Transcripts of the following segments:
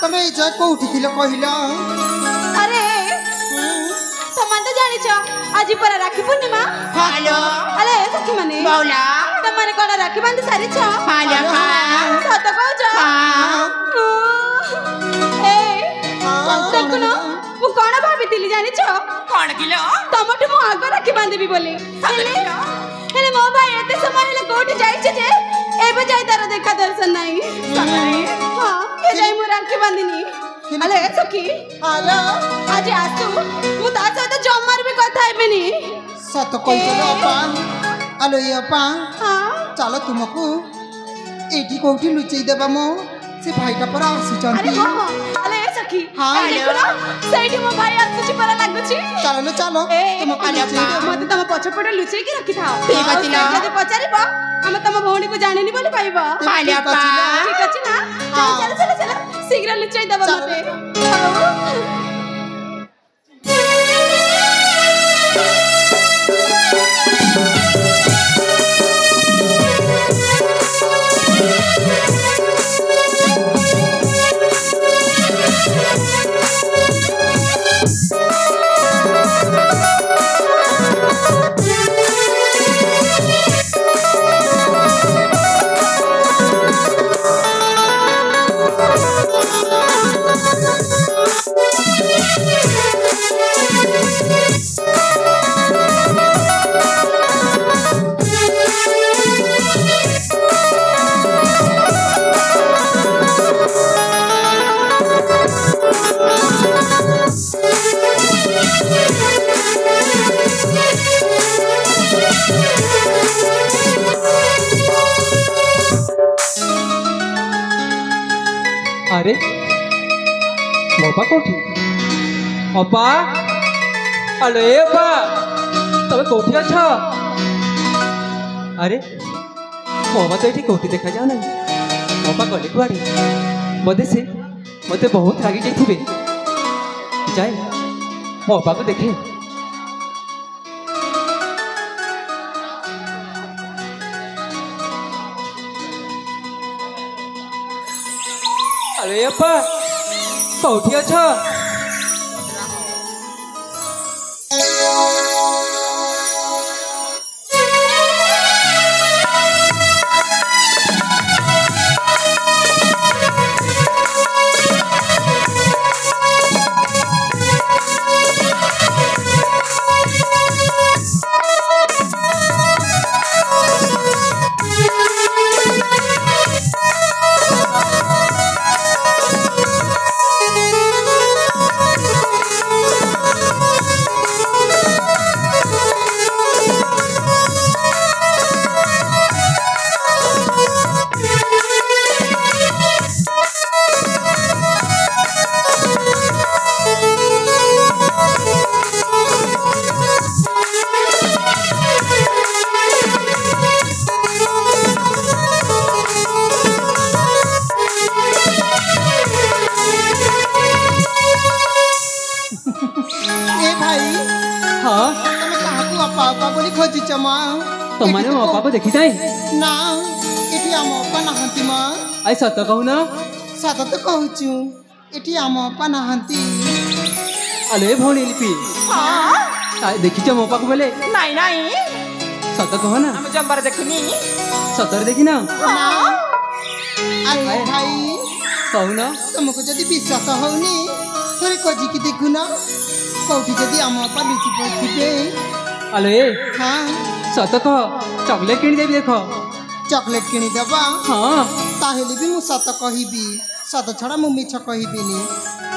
तमे इजा कोठी थिलो कहिलो अरे तमन तो जानि छ आज पर राखी पूर्णिमा हेलो अरे सखी माने बाउला तमने कोन राखी बांध सारी छ हेलो सत कहू छ ए देखनो मु कोन भाबितिली जानि छ कोन किलो तमटु मु आग राखी बांधबी बोली हेले मो भाई एते समय ले कोठी जाई छ जे एबे जाई तार देखा दर्शन नाही हां के जाई मु राखी बांधिनी अले सखी हेलो आज आसु मु ता सहित जमार भी କଥା हेबेनी सत कहि चलो अपा अलो अपा हां चलो तुमको एठी कोठी लुचई देबा मो से भाईटा पर आसी अरे चंती हां अले सखी हां देखलो सेठी मो भाई आसुची पर लागुची चलो चलो तुमको लुचई दे मते तम पछ पड़े लुचई की रखी थाओ ठीक अछि ना जदी पचारिबो हम तम भौणी को जानिनी बोली पाइबो हाले अपा ठीक अछि ना चल चल चल शीघ्र लुचई देबो मते अरे मोपा कोठी अपा अरे अपा तबे कोठी अच्छा अरे मोबा तो ये कोठी देखा जाओ ना मोपा गले कुआड़े बोधे से मते बहुत रागी जाइथिबे जाए मोपा को देखे अरे अपा कोठी अच्छा तुम्हारे मो पापा देखी जाए ना इठी आम अपा नहंती मा आई सत कहू ना सत तो कहूचु इठी आम अपा नहंती अले भौणी लिपि हां देखी छ मो पापा बोले नहीं नहीं सत कहो ना हम जंबर देखनी सतर देखी ना हां अरे भाई कहू ना तुमको जदी विश्वास होनी थोड़ी कोजी की देखु ना कोठी जदी आम अपा लुचि पथिबे अले हां सत कह चॉकलेट किनी देबी देखो चॉकलेट किनी देबा हां ताहेले भी मु सत कहिबी सत छड़ा मु मिछ कहिबिनी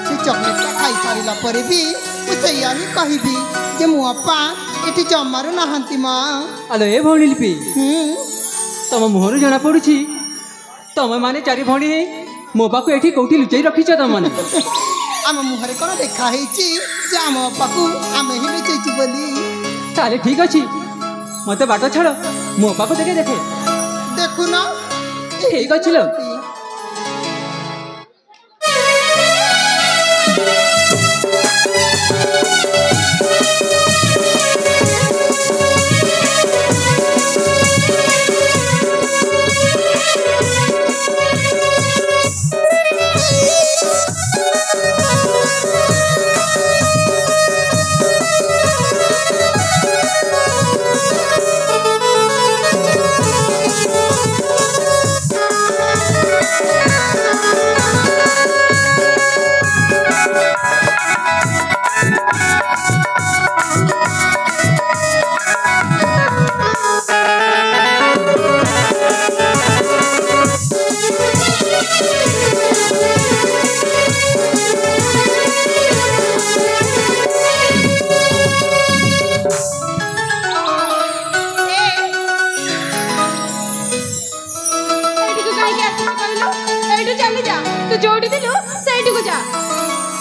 से चॉकलेट ଖାଇ ସାରିଲା ପରେ ବି ମୁଁ ସେଇଆ ହିଁ କହିବି ଯେ ମୋ ବାପା ଏଠି ଜମାରୁ ନାହାନ୍ତି ମା। ଆଲୋ ଏ ଭଉଣୀ ଲିପି, ତମ ମୁହଁରୁ ଜଣା ପଡୁଛି ତମେ ମାନେ ଚାରି ଭଉଣୀ ହେଇ ମୋ ପାଖକୁ ଏଠି କୋଉଠି ଲୁଚେଇ ରଖିଛ ତମମାନେ। ଆମ ମୁହଁରେ କ'ଣ ଦେଖା ହେଇଛି ଯେ ଆମ ବାପାକୁ ଆମେ ହିଁ ଲୁଚେଇଛୁ ବୋଲି? ତାହେଲେ ଠିକ ଅଛି, ମତେ ବାଟ ଛାଡ଼, ମୋ ପାଖକୁ ଦେଖେ ଦେଖେ। ଦେଖୁନ ଠିକ ଅଛି ଲୋ।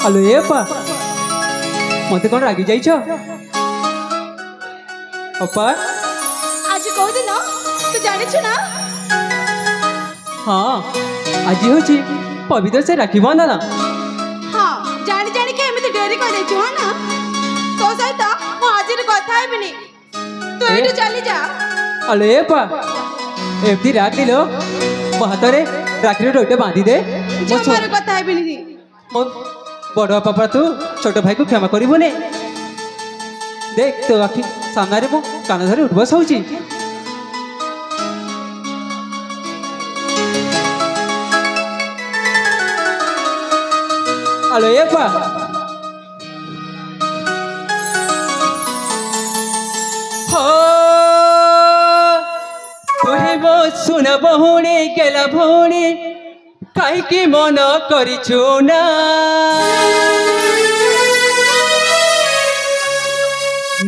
ଆଲୋ ଏ ଅପା, ମତେ କ'ଣ ରାଗି ଯାଇଛ? ଅପା ଆଜି କୋଉ ଦିନ ତୁ ଜାଣିଛୁ ନା? ହଁ, ଆଜି ହେଉଛି ପବିତ୍ର ସେ ରାକ୍ଷୀ ବନ୍ଧନ। ହଁ, ଜାଣି ଜାଣିକି ଏମିତି ଡେରି କରିଦେଇଛୁ ହଁ ନା? ତୋ ସହିତ ମୁଁ ଆଜିରୁ କଥା ହେବିନି, ତୁ ଏଇଠୁ ଚାଲି ଯା। ଆଲୋ ଏ ଅପା, ଏମିତି ରାଗିଲ ମୋ ହାତରେ ରାକ୍ଷୀର ଡୋଇଟା ବାନ୍ଧି ଦେ। ଜମାରୁ କଥା ହେବିନି। ମୋ ବଡ଼ ବାପା ତୁ ଛୋଟ ଭାଇକୁ କ୍ଷମା କରିବୁନି। देख तो आखि सामने मो कान धरी उठबस होची। आलो ये पा हो तुहे मो सुन बहुणी गेला भौणी काईकी मन करिछु ना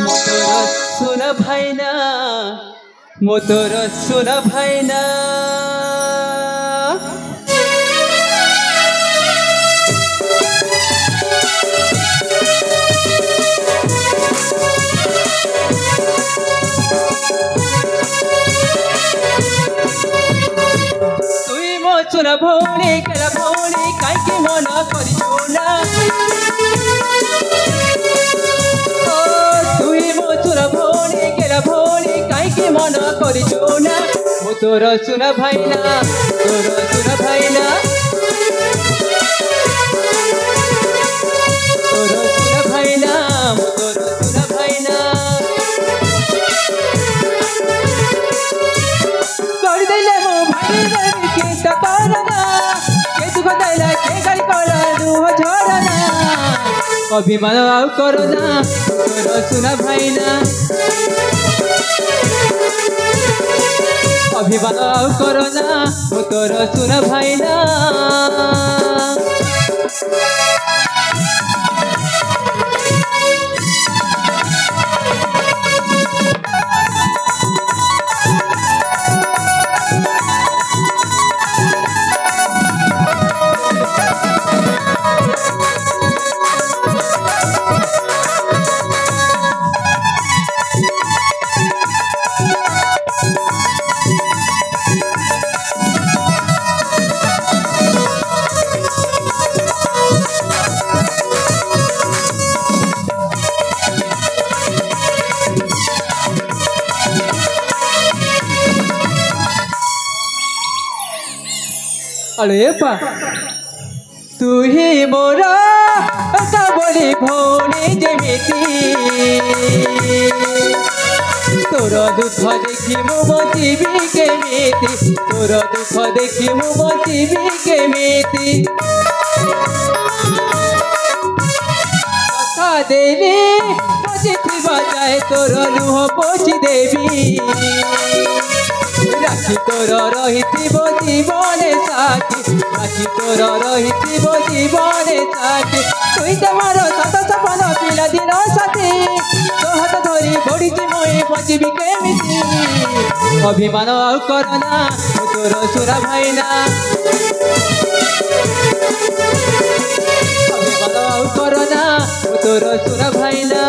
मोतर सुन भाइना मोतर सुन भाइना तुई मो सुन भौणी केला भौणी काईकी मन करिछु ना भौणी केला भौणी काईकी मन करिछु ना मो तोर सुन भाइना तोर सुन भाइना तोर सुन भाइना मो तोर सुन भाइना कर देले मो भाई रे के तपरना के दुख देला के गाली कला दुह झरना अभिमान आउ करना तोर सुन भाइना अभिमान आउ करना मो तोर सुन भाइना अरे पा तू ही मोरा सबली भौणी जेमिति तोर दुख देखी मु बचिबी केमिति तोर दुख देखी मु बचिबी केमिति कथा देवी बचिथिबा जाए तोर लुह पोछि देवी রাখি তোর রহিথিব জীবনে সাথী রাখি তোর রহিথিব জীবনে সাথী তুই তো মার শত সপন পিলাদিন সাথী তো হাত ধরি বড়িছি মুই বঞ্চিবি কেমিতি অভিমান ଆଉ করনা ମୁଁ ତୋର ସୁରା ଭାଇନା ଅଭିମାନ ଆଉ କରନା ମୁଁ ତୋର ସୁରା ଭାଇନା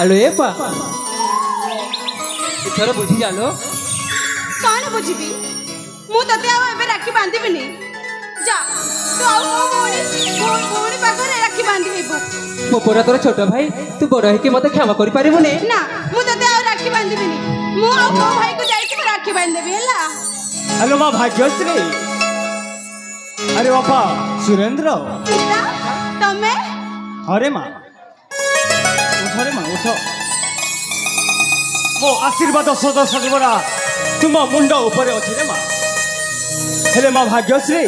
আলো এপা এথর বুঝি জালো कौन बुझी मु तते राखी बांधिबिनी जा तू आउ भौणी पाखरे राखी बांधिबू ମୋ ପରା ତୋର ଛୋଟ ଭାଇ ତୁ ବଡ଼ ହେଇକି ମତେ କ୍ଷମା କରିପାରିବୁନି ना मु तते राखी बांधिबिनी मु आउ मो भाई को जाई के राखी बांधबी हला हेलो माँ भाग्यश्री अरे बापा सुरेंद्र पिता तमे अरे माँ उठ रे माँ उठ मो आशीर्वाद सदा सर्वदा तुम मुंड ऊपर अच्छे रे माँ हेले माँ भाग्यश्री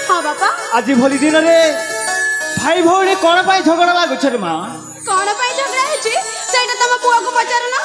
हां बापा आज भली दिन रे भाई भौणी कौन पाई झगड़ा लागुछ रे माँ कौन पाई झगड़ा है जी सेटा तम पुआ को पचार ना